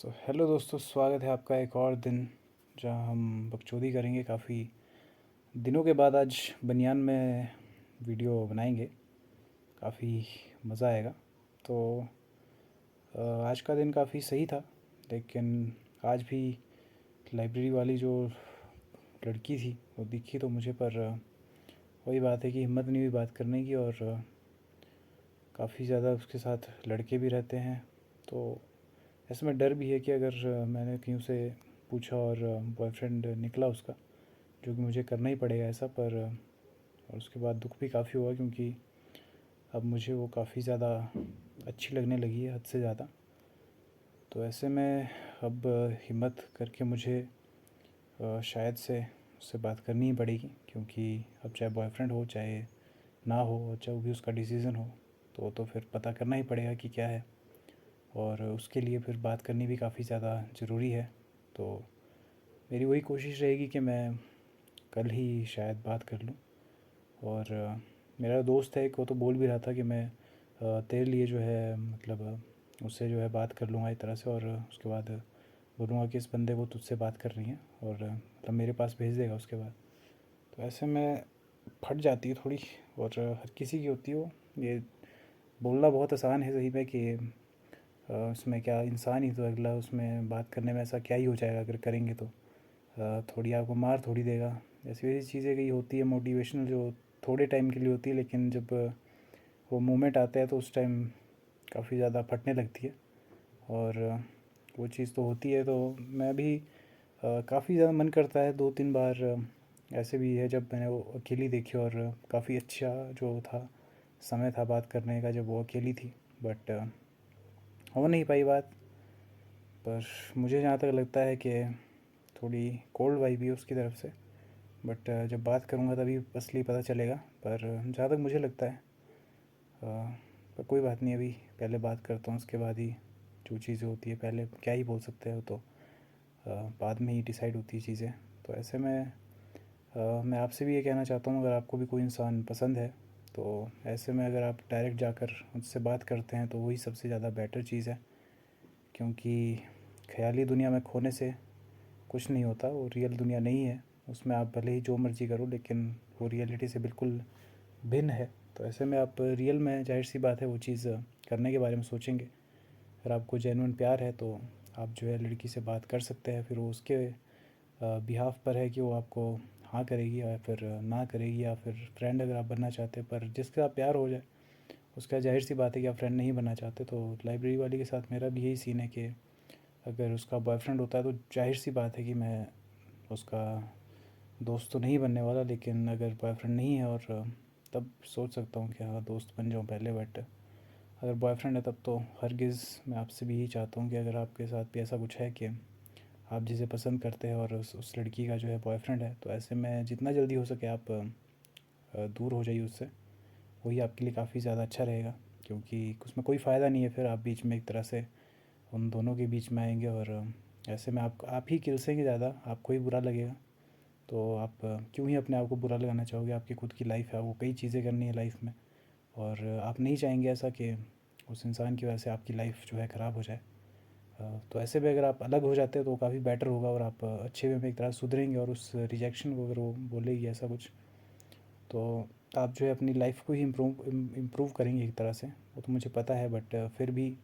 तो हेलो दोस्तों, स्वागत है आपका एक और दिन जहां हम बकचोदी करेंगे। काफ़ी दिनों के बाद आज बनियान में वीडियो बनाएंगे। काफ़ी मज़ा आएगा। तो आज का दिन काफ़ी सही था, लेकिन आज भी लाइब्रेरी वाली जो लड़की थी वो दिखी तो मुझे, पर वही बात है कि हिम्मत नहीं हुई बात करने की। और काफ़ी ज़्यादा उसके साथ लड़के भी रहते हैं, तो ऐसे में डर भी है कि अगर मैंने कहीं से पूछा और बॉयफ्रेंड निकला उसका, जो कि मुझे करना ही पड़ेगा ऐसा। पर और उसके बाद दुख भी काफ़ी हुआ, क्योंकि अब मुझे वो काफ़ी ज़्यादा अच्छी लगने लगी है, हद से ज़्यादा। तो ऐसे में अब हिम्मत करके मुझे शायद से उससे बात करनी ही पड़ेगी, क्योंकि अब चाहे बॉयफ्रेंड हो चाहे ना हो, और चाहे वो भी उसका डिसीज़न हो, तो फिर पता करना ही पड़ेगा कि क्या है। और उसके लिए फिर बात करनी भी काफ़ी ज़्यादा ज़रूरी है। तो मेरी वही कोशिश रहेगी कि मैं कल ही शायद बात कर लूँ। और मेरा दोस्त है एक, वो तो बोल भी रहा था कि मैं तेरे लिए जो है मतलब उससे जो है बात कर लूँगा एक तरह से, और उसके बाद बोलूँगा कि इस बंदे को तुझसे बात करनी है, और मतलब मेरे पास भेज देगा उसके बाद। तो ऐसे में फट जाती है थोड़ी, और हर किसी की होती है वो। ये बोलना बहुत आसान है सही में कि उसमें क्या, इंसान ही तो अगला, उसमें बात करने में ऐसा क्या ही हो जाएगा अगर करेंगे तो। थोड़ी आपको मार थोड़ी देगा। ऐसी वैसी चीज़ें कई होती है मोटिवेशनल, जो थोड़े टाइम के लिए होती है, लेकिन जब वो मोमेंट आता है तो उस टाइम काफ़ी ज़्यादा फटने लगती है। और वो चीज़ तो होती है। तो मैं भी काफ़ी ज़्यादा मन करता है, दो तीन बार ऐसे भी है जब मैंने वो अकेली देखी, और काफ़ी अच्छा जो था समय था बात करने का जब वो अकेली थी। बट हो नहीं पाई बात। पर मुझे जहाँ तक लगता है कि थोड़ी कोल्ड वाइब भी है उसकी तरफ से। बट जब बात करूँगा तभी असली पता चलेगा। पर जहाँ तक मुझे लगता है, पर कोई बात नहीं, अभी पहले बात करता हूँ, उसके बाद ही जो चीज़ें होती है, पहले क्या ही बोल सकते हो, तो बाद में ही डिसाइड होती है चीज़ें। तो ऐसे में मैं आपसे भी ये कहना चाहता हूँ, अगर आपको भी कोई इंसान पसंद है तो ऐसे में अगर आप डायरेक्ट जाकर उससे बात करते हैं तो वही सबसे ज़्यादा बेटर चीज़ है। क्योंकि ख़याली दुनिया में खोने से कुछ नहीं होता, वो रियल दुनिया नहीं है। उसमें आप भले ही जो मर्ज़ी करो, लेकिन वो रियलिटी से बिल्कुल भिन्न है। तो ऐसे में आप रियल में, जाहिर सी बात है, वो चीज़ करने के बारे में सोचेंगे। अगर आपको जेन्युइन प्यार है तो आप जो है लड़की से बात कर सकते हैं। फिर वो उसके बिहाफ पर है कि वो आपको हाँ करेगी या फिर ना करेगी, या फिर फ्रेंड अगर आप बनना चाहते हैं। पर जिसके साथ प्यार हो जाए उसका जाहिर सी बात है कि आप फ्रेंड नहीं बनना चाहते। तो लाइब्रेरी वाली के साथ मेरा भी यही सीन है कि अगर उसका बॉयफ्रेंड होता है तो जाहिर सी बात है कि मैं उसका दोस्त तो नहीं बनने वाला। लेकिन अगर बॉयफ्रेंड नहीं है, और तब सोच सकता हूँ कि हाँ दोस्त बन जाऊँ पहले। बट अगर बॉयफ्रेंड है तब तो हरगिज़। मैं आपसे भी यही चाहता हूँ कि अगर आपके साथ भी ऐसा कुछ है कि आप जिसे पसंद करते हैं और उस लड़की का जो है बॉयफ्रेंड है, तो ऐसे में जितना जल्दी हो सके आप दूर हो जाइए उससे। वही आपके लिए काफ़ी ज़्यादा अच्छा रहेगा, क्योंकि उसमें कोई फ़ायदा नहीं है फिर आप बीच में एक तरह से उन दोनों के बीच में आएंगे। और ऐसे में आप ही किलसेंगे ज़्यादा, आपको ही बुरा लगेगा। तो आप क्यों ही अपने आप को बुरा लगाना चाहोगे। आपकी खुद की लाइफ है, आपको कई चीज़ें करनी है लाइफ में, और आप नहीं चाहेंगे ऐसा कि उस इंसान की वजह से आपकी लाइफ जो है ख़राब हो जाए। तो ऐसे में अगर आप अलग हो जाते हैं तो काफ़ी बेटर होगा, और आप अच्छे वे में एक तरह सुधरेंगे। और उस रिजेक्शन को अगर वो बोलेगी ऐसा कुछ, तो आप जो है अपनी लाइफ को ही इम्प्रूव करेंगे एक तरह से। वो तो मुझे पता है, बट फिर भी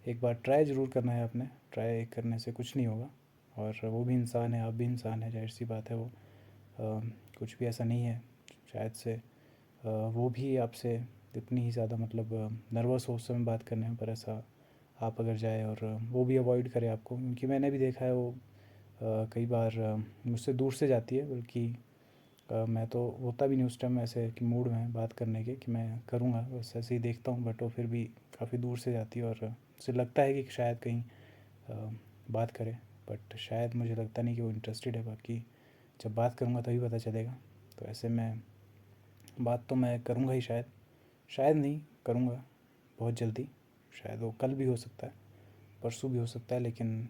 एक बार ट्राई ज़रूर करना है आपने। ट्राई करने से कुछ नहीं होगा। और वो भी इंसान है, आप भी इंसान है, जाहिर सी बात है। वो कुछ भी ऐसा नहीं है शायद से वो भी आपसे इतनी ही ज़्यादा मतलब नर्वस हो उस समय बात करने में। पर ऐसा आप अगर जाए और वो भी अवॉइड करे आपको, क्योंकि मैंने भी देखा है वो कई बार मुझसे दूर से जाती है। बल्कि मैं तो होता भी नहीं उस टाइम ऐसे कि मूड में बात करने के कि मैं करूँगा, बस ऐसे ही देखता हूँ। बट वो फिर भी काफ़ी दूर से जाती है, और उसे लगता है कि शायद कहीं अ, बात करे। बट शायद मुझे लगता नहीं कि वो इंटरेस्टेड है। बाकी जब बात करूँगा तभी पता चलेगा। तो ऐसे में बात तो मैं करूँगा ही शायद। शायद नहीं, करूँगा बहुत जल्दी। शायद वो कल भी हो सकता है, परसों भी हो सकता है, लेकिन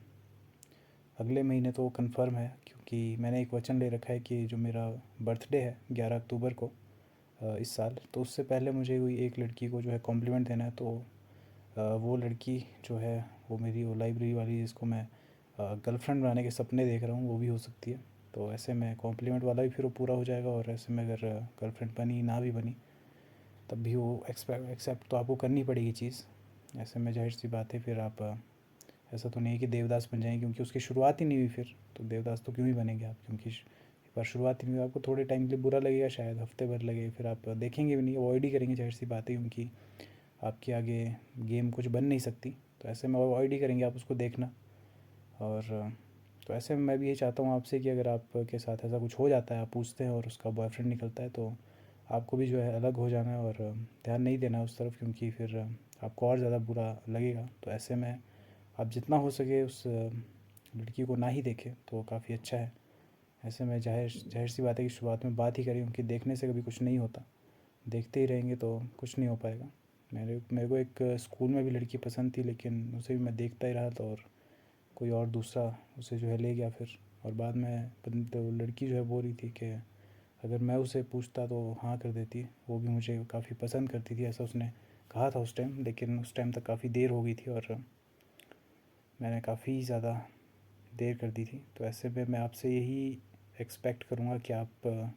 अगले महीने तो वो कन्फर्म है। क्योंकि मैंने एक वचन ले रखा है कि जो मेरा बर्थडे है 11 अक्टूबर को इस साल, तो उससे पहले मुझे कोई एक लड़की को जो है कॉम्प्लीमेंट देना है। तो वो लड़की जो है वो मेरी वो लाइब्रेरी वाली जिसको मैं गर्लफ्रेंड बनाने के सपने देख रहा हूँ वो भी हो सकती है। तो ऐसे में कॉम्प्लीमेंट वाला भी फिर वो पूरा हो जाएगा, और ऐसे में अगर गर्लफ्रेंड बनी ना भी बनी तब भी वो एक्सेप्ट तो आपको करनी पड़ेगी चीज़। ऐसे में जाहिर सी बात है फिर आप ऐसा तो नहीं है कि देवदास बन जाएंगे, क्योंकि उसकी शुरुआत ही नहीं हुई फिर तो देवदास तो क्यों ही बनेंगे आप, क्योंकि एक बार शुरुआत ही नहीं हुई। आपको थोड़े टाइम के लिए बुरा लगेगा, शायद हफ्ते भर लगे, फिर आप देखेंगे भी नहीं, अवॉइड ही करेंगे, जाहिर सी बात है, क्योंकि आपके आगे गेम कुछ बन नहीं सकती। तो ऐसे में अवॉइड ही करेंगे आप उसको देखना। और तो ऐसे में मैं भी ये चाहता हूँ आपसे कि अगर आपके साथ ऐसा कुछ हो जाता है, आप पूछते हैं और उसका बॉयफ्रेंड निकलता है, तो आपको भी जो है अलग हो जाना है और ध्यान नहीं देना है उस तरफ, क्योंकि फिर आपको और ज़्यादा बुरा लगेगा। तो ऐसे में आप जितना हो सके उस लड़की को ना ही देखें तो काफ़ी अच्छा है। ऐसे में जाहिर जाहिर सी बात है कि शुरुआत में बात ही करें, क्योंकि देखने से कभी कुछ नहीं होता, देखते ही रहेंगे तो कुछ नहीं हो पाएगा। मेरे मेरे को एक स्कूल में भी लड़की पसंद थी, लेकिन उसे भी मैं देखता ही रहा था और कोई और दूसरा उसे जो है ले गया फिर। और बाद में तो लड़की जो है बोल रही थी कि अगर मैं उसे पूछता तो हाँ कर देती, वो भी मुझे काफ़ी पसंद करती थी, ऐसा उसने कहा था उस टाइम। लेकिन उस टाइम तक काफ़ी देर हो गई थी और मैंने काफ़ी ज़्यादा देर कर दी थी। तो ऐसे में मैं आपसे यही एक्सपेक्ट करूँगा कि आप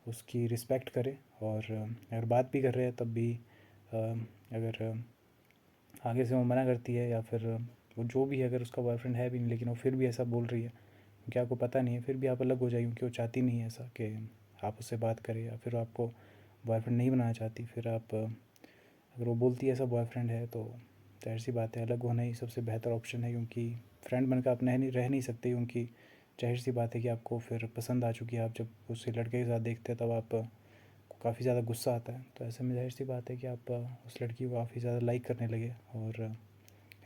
उसकी रिस्पेक्ट करें, और अगर बात भी कर रहे हैं तब भी अगर आगे से वो मना करती है, या फिर वो जो भी है, अगर उसका बॉयफ्रेंड है भी नहीं लेकिन वो फिर भी ऐसा बोल रही है क्योंकि आपको पता नहीं है, फिर भी आप अलग हो जाइए, क्योंकि वो चाहती नहीं है ऐसा कि आप उससे बात करें, या फिर आपको बॉयफ्रेंड नहीं बनाना चाहती। फिर आप अगर वो बोलती है ऐसा बॉयफ्रेंड है तो जाहिर सी बात है अलग होना ही सबसे बेहतर ऑप्शन है, क्योंकि फ्रेंड बनकर आप रह नहीं सकते, क्योंकि जाहिर सी बात है कि आपको फिर पसंद आ चुकी है। आप जब उसे लड़के के साथ देखते हैं तब आप को काफ़ी ज़्यादा गुस्सा आता है। तो ऐसे में जाहिर सी बात है कि आप उस लड़की को काफ़ी ज़्यादा लाइक करने लगे, और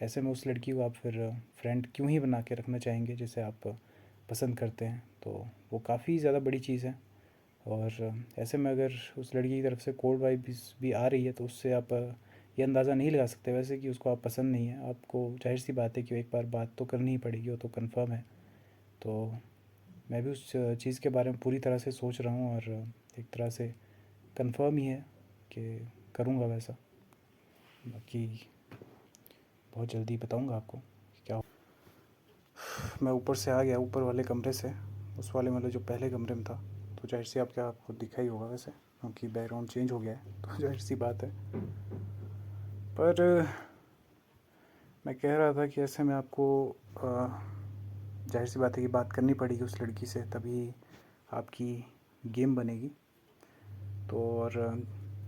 ऐसे में उस लड़की को आप फिर फ्रेंड क्यों ही बना के रखना चाहेंगे जिसे आप पसंद करते हैं। तो वो काफ़ी ज़्यादा बड़ी चीज़ है। और ऐसे में अगर उस लड़की की तरफ से कोल्ड वाइब्स भी आ रही है तो उससे आप ये अंदाज़ा नहीं लगा सकते वैसे कि उसको आप पसंद नहीं है। आपको जाहिर सी बात है कि एक बार बात तो करनी ही पड़ेगी, वो तो कंफर्म है। तो मैं भी उस चीज़ के बारे में पूरी तरह से सोच रहा हूँ, और एक तरह से कंफर्म ही है कि करूँगा वैसा। बाकी बहुत जल्दी बताऊँगा आपको कि क्या। मैं ऊपर से आ गया, ऊपर वाले कमरे से, उस वाले मतलब जो पहले कमरे में था। तो जाहिर सी आप क्या आपको दिखा ही होगा वैसे, क्योंकि बैकग्राउंड चेंज हो गया है तो जाहिर सी बात है। पर मैं कह रहा था कि ऐसे में आपको जाहिर सी बात है कि बात करनी पड़ेगी उस लड़की से, तभी आपकी गेम बनेगी। तो और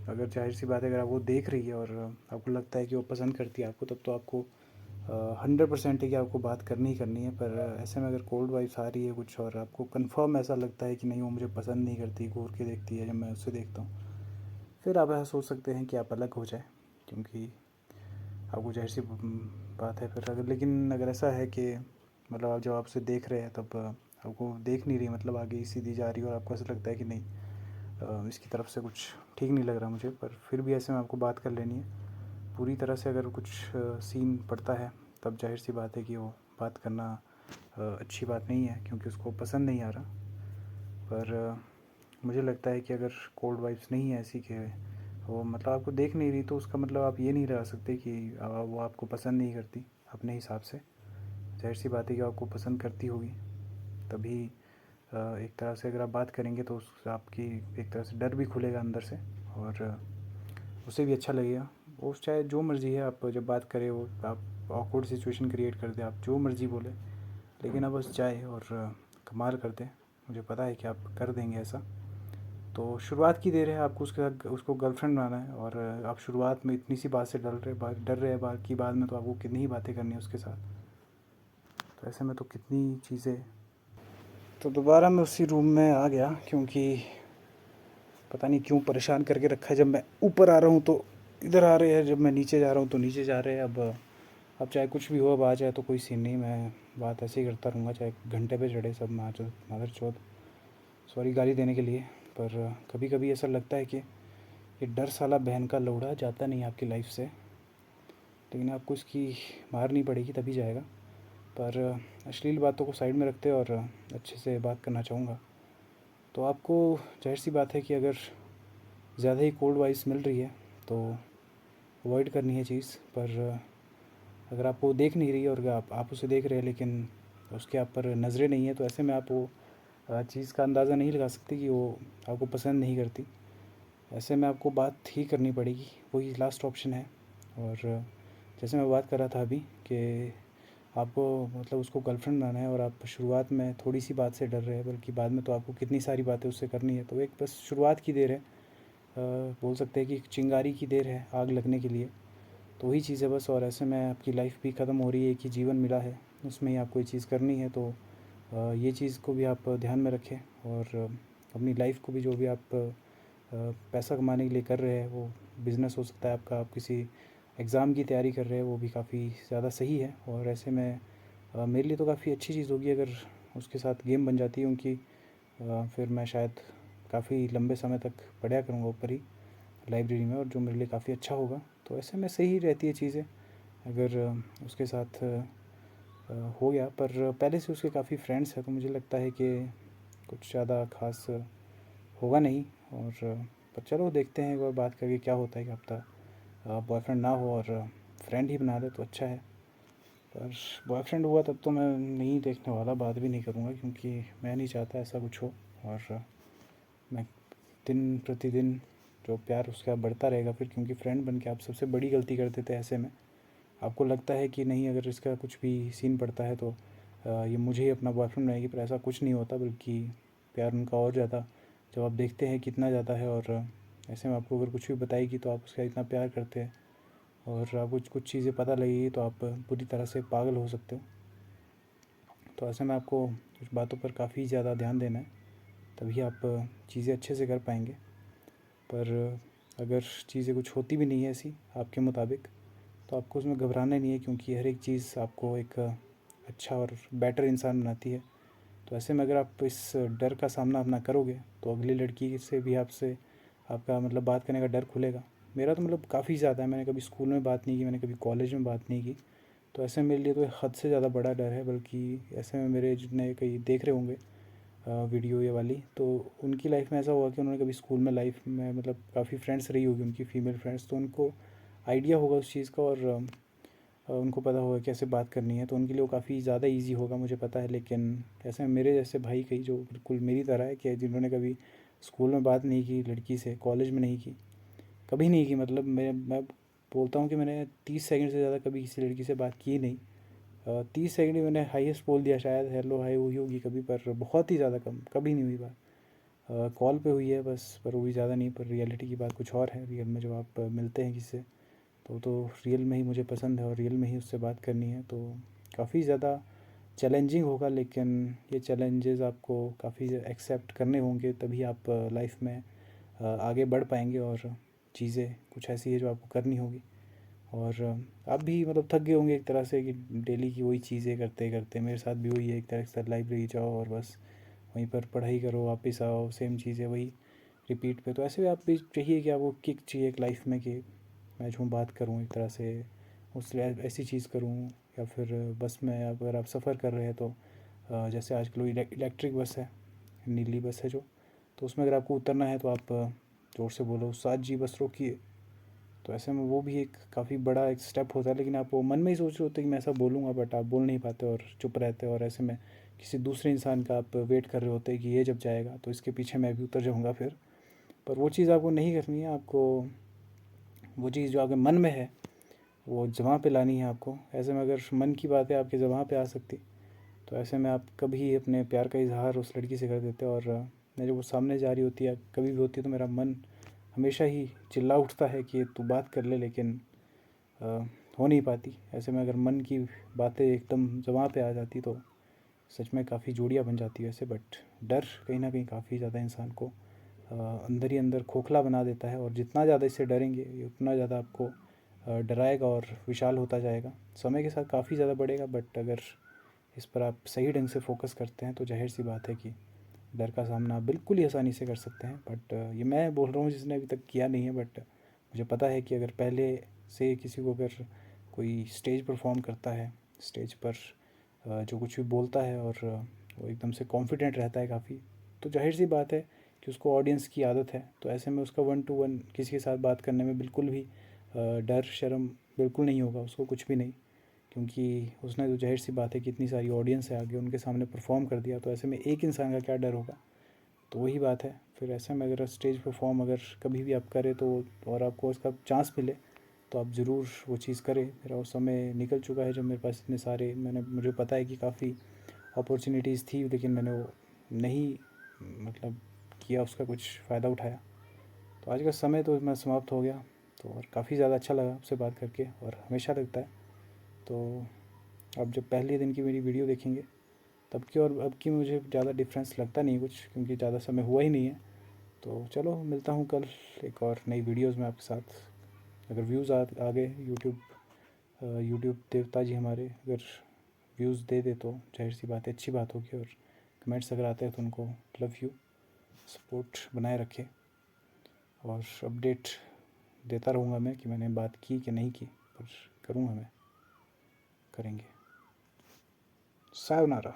अगर जाहिर सी बात है अगर आप वो देख रही है और आपको लगता है कि वो पसंद करती है आपको, तब तो आपको 100% है कि आपको बात करनी ही करनी है। पर ऐसे में अगर कोल्ड वाइब्स आ रही है कुछ, और आपको कंफर्म ऐसा लगता है कि नहीं वो मुझे पसंद नहीं करती, घूर के देखती है जब मैं उससे देखता हूँ, फिर आप ऐसा सोच सकते हैं कि आप अलग हो जाए, क्योंकि आपको जाहिर सी बात है फिर। अगर लेकिन अगर ऐसा है कि मतलब आप जब आप उसे देख रहे हैं तब आपको देख नहीं रही, मतलब आगे ही सीधी जा रही है और आपको ऐसा लगता है कि नहीं इसकी तरफ से कुछ ठीक नहीं लग रहा मुझे, पर फिर भी ऐसे में आपको बात कर लेनी है पूरी तरह से। अगर कुछ सीन पड़ता है तब जाहिर सी बात है कि वो बात करना अच्छी बात नहीं है, क्योंकि उसको पसंद नहीं आ रहा। पर मुझे लगता है कि अगर कोल्ड वाइब्स नहीं है ऐसी कि वो मतलब आपको देख नहीं रही, तो उसका मतलब आप ये नहीं लगा सकते कि वो आपको पसंद नहीं करती अपने हिसाब से। जाहिर सी बात है कि आपको पसंद करती होगी, तभी एक तरह से अगर आप बात करेंगे तो उस आपकी एक तरह से डर भी खुलेगा अंदर से, और उसे भी अच्छा लगेगा। वो चाहे जो मर्ज़ी है, आप जब बात करें वो आप ऑकवर्ड सिचुएशन क्रिएट कर दें, आप जो मर्ज़ी बोले, लेकिन आप बस जाए और कमाल कर दें। मुझे पता है कि आप कर देंगे ऐसा। तो शुरुआत की देर है, आपको उसके साथ उसको गर्लफ्रेंड बनाना है, और आप शुरुआत में इतनी सी बात से डर रहे हैं, बाकी बाद में तो आपको कितनी ही बातें करनी है उसके साथ। तो ऐसे में तो कितनी चीज़ें। तो दोबारा मैं उसी रूम में आ गया, क्योंकि पता नहीं क्यों परेशान करके रखा है। जब मैं ऊपर आ रहा हूँ तो इधर आ रहे हैं, जब मैं नीचे जा रहा हूँ तो नीचे जा रहे हैं। अब चाहे कुछ भी हो, अब आ जाए तो कोई सीन नहीं, मैं बात ऐसे ही करता रहूँगा, चाहे घंटे पे चढ़े सब मादर चौथ। सॉरी गाली देने के लिए। पर कभी कभी ऐसा लगता है कि ये डर साला बहन का लौड़ा जाता नहीं आपकी लाइफ से, लेकिन आपको इसकी मारनी पड़ेगी तभी जाएगा। पर अश्लील बातों को साइड में रखते और अच्छे से बात करना चाहूँगा। तो आपको जाहिर सी बात है कि अगर ज़्यादा ही कोल्ड वाइब्स मिल रही है तो अवॉइड करनी है चीज़। पर अगर आप वो देख नहीं रही है और आप उसे देख रहे हैं लेकिन उसके आप पर नज़रें नहीं है, तो ऐसे में आप वो चीज़ का अंदाज़ा नहीं लगा सकते कि वो आपको पसंद नहीं करती। ऐसे में आपको बात ही करनी पड़ेगी, वही लास्ट ऑप्शन है। और जैसे मैं बात कर रहा था अभी कि आपको मतलब उसको गर्लफ्रेंड बनाना है और आप शुरुआत में थोड़ी सी बात से डर रहे हैं, बल्कि बाद में तो आपको कितनी सारी बातें उससे करनी है। तो एक बस शुरुआत की देर है, बोल सकते हैं कि चिंगारी की देर है आग लगने के लिए। तो वही चीज़ है बस। और ऐसे में आपकी लाइफ भी ख़त्म हो रही है, एक ही जीवन मिला है, उसमें ही आपको ये चीज़ करनी है। तो ये चीज़ को भी आप ध्यान में रखें। और अपनी लाइफ को भी, जो भी आप पैसा कमाने के लिए कर रहे हैं, वो बिज़नेस हो सकता है आपका, आप किसी एग्ज़ाम की तैयारी कर रहे हैं, वो भी काफ़ी ज़्यादा सही है। और ऐसे में मेरे लिए तो काफ़ी अच्छी चीज़ होगी अगर उसके साथ गेम बन जाती है उनकी। फिर मैं शायद काफ़ी लंबे समय तक पढ़ा करूँगा ऊपर ही लाइब्रेरी में, और जो मेरे लिए काफ़ी अच्छा होगा। तो ऐसे में सही रहती है चीज़ें अगर उसके साथ हो गया। पर पहले से उसके काफ़ी फ्रेंड्स हैं, तो मुझे लगता है कि कुछ ज़्यादा ख़ास होगा नहीं। और पर चलो देखते हैं एक बार बात करके क्या होता है, कि हफ्ता बॉयफ्रेंड ना हो और फ्रेंड ही बना दे तो अच्छा है। पर बॉयफ्रेंड हुआ तब तो मैं नहीं देखने वाला, बात भी नहीं करूँगा, क्योंकि मैं नहीं चाहता ऐसा कुछ हो। और मैं दिन प्रतिदिन जो प्यार उसका बढ़ता रहेगा फिर, क्योंकि फ्रेंड बन के आप सबसे बड़ी गलती कर देते हैं। ऐसे में आपको लगता है कि नहीं, अगर इसका कुछ भी सीन पड़ता है तो ये मुझे ही अपना बॉयफ्रेंड बनाएगी, पर ऐसा कुछ नहीं होता, बल्कि प्यार उनका और ज़्यादा जब आप देखते हैं कितना ज़्यादा है। और ऐसे में आपको अगर कुछ भी बताएगी तो आप उसका इतना प्यार करते हैं, और आपको कुछ कुछ चीज़ें पता लगेगी तो आप पूरी तरह से पागल हो सकते हो। तो ऐसे में आपको कुछ बातों पर काफ़ी ज़्यादा ध्यान देना है, तभी आप चीज़ें अच्छे से कर पाएंगे। पर अगर चीज़ें कुछ होती भी नहीं है ऐसी आपके मुताबिक, तो आपको उसमें घबराना नहीं है, क्योंकि हर एक चीज़ आपको एक अच्छा और बेटर इंसान बनाती है। तो ऐसे में अगर आप इस डर का सामना अपना करोगे, तो अगली लड़की से भी आपसे आपका मतलब बात करने का डर खुलेगा। मेरा तो मतलब काफ़ी ज़्यादा है, मैंने कभी स्कूल में बात नहीं की, मैंने कभी कॉलेज में बात नहीं की। तो ऐसे मेरे लिए तो हद से ज़्यादा बड़ा डर है। बल्कि ऐसे में मेरे जितने कई देख रहे होंगे वीडियो ये वाली, तो उनकी लाइफ में ऐसा हुआ कि उन्होंने कभी स्कूल में लाइफ में मतलब काफ़ी फ्रेंड्स रही होगी उनकी फीमेल फ्रेंड्स, तो उनको आइडिया होगा उस चीज़ का। और उनको पता होगा कैसे बात करनी है, तो उनके लिए वो काफ़ी ज़्यादा इजी होगा, मुझे पता है। लेकिन ऐसे में मेरे जैसे भाई कई जो बिल्कुल मेरी तरह है, कि जिन्होंने कभी स्कूल में बात नहीं की लड़की से, कॉलेज में नहीं की, कभी नहीं की, मतलब मैं बोलता हूँ कि मैंने 30 सेकंड से ज़्यादा कभी किसी लड़की से बात की ही नहीं। 30 सेकंड ही मैंने हाईएस्ट बोल दिया शायद, हेलो हाय हुई होगी कभी, पर बहुत ही ज़्यादा कम, कभी नहीं हुई बात। कॉल पे हुई है बस, पर वो भी ज़्यादा नहीं। पर रियलिटी की बात कुछ और है, रियल में जब आप मिलते हैं किसी से, तो रियल में ही मुझे पसंद है और रियल में ही उससे बात करनी है। तो काफ़ी ज़्यादा चैलेंजिंग होगा, लेकिन ये चैलेंजेस आपको काफ़ी एक्सेप्ट करने होंगे, तभी आप लाइफ में आगे बढ़ पाएंगे। और चीज़ें कुछ ऐसी है जो आपको करनी होगी। और आप भी मतलब थक गए होंगे एक तरह से, कि डेली की वही चीज़ें करते करते। मेरे साथ भी वही है एक तरह से, लाइब्रेरी जाओ और बस वहीं पर पढ़ाई करो, वापस आओ, सेम चीज़ें वही रिपीट पे। तो ऐसे भी आप भी चाहिए कि आपको किक चाहिए एक लाइफ में, कि मैं जो बात करूँ एक तरह से, उस ऐसी चीज़ करूँ। या फिर बस में अगर आप सफ़र कर रहे हैं तो जैसे आजकल वो इलेक्ट्रिक बस है, नीली बस है जो, तो उसमें अगर आपको उतरना है तो आप ज़ोर से बोलो, 7G बस रोकिए। तो ऐसे में वो भी एक काफ़ी बड़ा एक स्टेप होता है। लेकिन आप वो मन में ही सोच रहे होते हैं कि मैं ऐसा बोलूँगा, बट आप बोल नहीं पाते और चुप रहते हैं। और ऐसे में किसी दूसरे इंसान का आप वेट कर रहे होते हैं कि ये जब जाएगा तो इसके पीछे मैं भी उतर जाऊँगा फिर। पर वो चीज़ आपको नहीं करनी है। आपको वो चीज़ जो आपके मन में है वो ज़बां पे लानी है आपको। ऐसे में अगर मन की बातें आपके ज़बां पे आ सकती, तो ऐसे में आप कभी अपने प्यार का इजहार उस लड़की से कर देते। और जब वो सामने जा रही होती है, कभी भी होती है, तो मेरा मन हमेशा ही चिल्ला उठता है कि तू बात कर ले, लेकिन अ, हो नहीं पाती। ऐसे में अगर मन की बातें एकदम ज़बां पे आ जाती तो सच में काफ़ी जोड़ियाँ बन जाती है वैसे। बट डर कहीं ना कहीं काफ़ी ज़्यादा इंसान को अंदर ही अंदर खोखला बना देता है। और जितना ज़्यादा इससे डरेंगे, ये उतना ज़्यादा आपको डराएगा और विशाल होता जाएगा। समय के साथ काफ़ी ज़्यादा बढ़ेगा, बट अगर इस पर आप सही ढंग से फोकस करते हैं तो जाहिर सी बात है कि डर का सामना आप बिल्कुल ही आसानी से कर सकते हैं। बट ये मैं बोल रहा हूँ जिसने अभी तक किया नहीं है। बट मुझे पता है कि अगर पहले से किसी को अगर कोई स्टेज परफॉर्म करता है, स्टेज पर जो कुछ भी बोलता है, और वो एकदम से कॉन्फिडेंट रहता है काफ़ी, तो जाहिर सी बात है कि उसको ऑडियंस की आदत है। तो ऐसे में उसका 1 to 1 किसी के साथ बात करने में बिल्कुल भी डर शर्म बिल्कुल नहीं होगा उसको, कुछ भी नहीं। क्योंकि उसने तो ज़ाहिर सी बात है कि इतनी सारी ऑडियंस है आगे, उनके सामने परफॉर्म कर दिया, तो ऐसे में एक इंसान का क्या डर होगा। तो वही बात है, फिर ऐसे में अगर स्टेज परफॉर्म अगर कभी भी आप करें तो और आपको उसका चांस मिले तो आप ज़रूर वो चीज़ करें। मेरा वो समय निकल चुका है जब मेरे पास इतने सारे मुझे पता है कि काफ़ी अपॉर्चुनिटीज़ थी, लेकिन मैंने वो नहीं मतलब किया, उसका कुछ फ़ायदा उठाया। तो आज का समय तो मैं समाप्त हो गया। तो और काफ़ी ज़्यादा अच्छा लगा आपसे बात करके, और हमेशा लगता है। तो अब जब पहले दिन की मेरी वीडियो देखेंगे तब की और अब की मुझे ज़्यादा डिफरेंस लगता नहीं कुछ, क्योंकि ज़्यादा समय हुआ ही नहीं है। तो चलो मिलता हूँ कल एक और नई वीडियोज़ में आपके साथ। अगर व्यूज़ आ गए, यूट्यूब देवता जी हमारे अगर व्यूज़ दे दे तो जाहिर सी बात है अच्छी बात होगी, और कमेंट्स अगर आते हैं तो उनको लव यू, सपोर्ट बनाए रखें, और अपडेट देता रहूँगा मैं कि मैंने बात की कि नहीं की, पर करूँगा मैं, करेंगे। सायोनारा।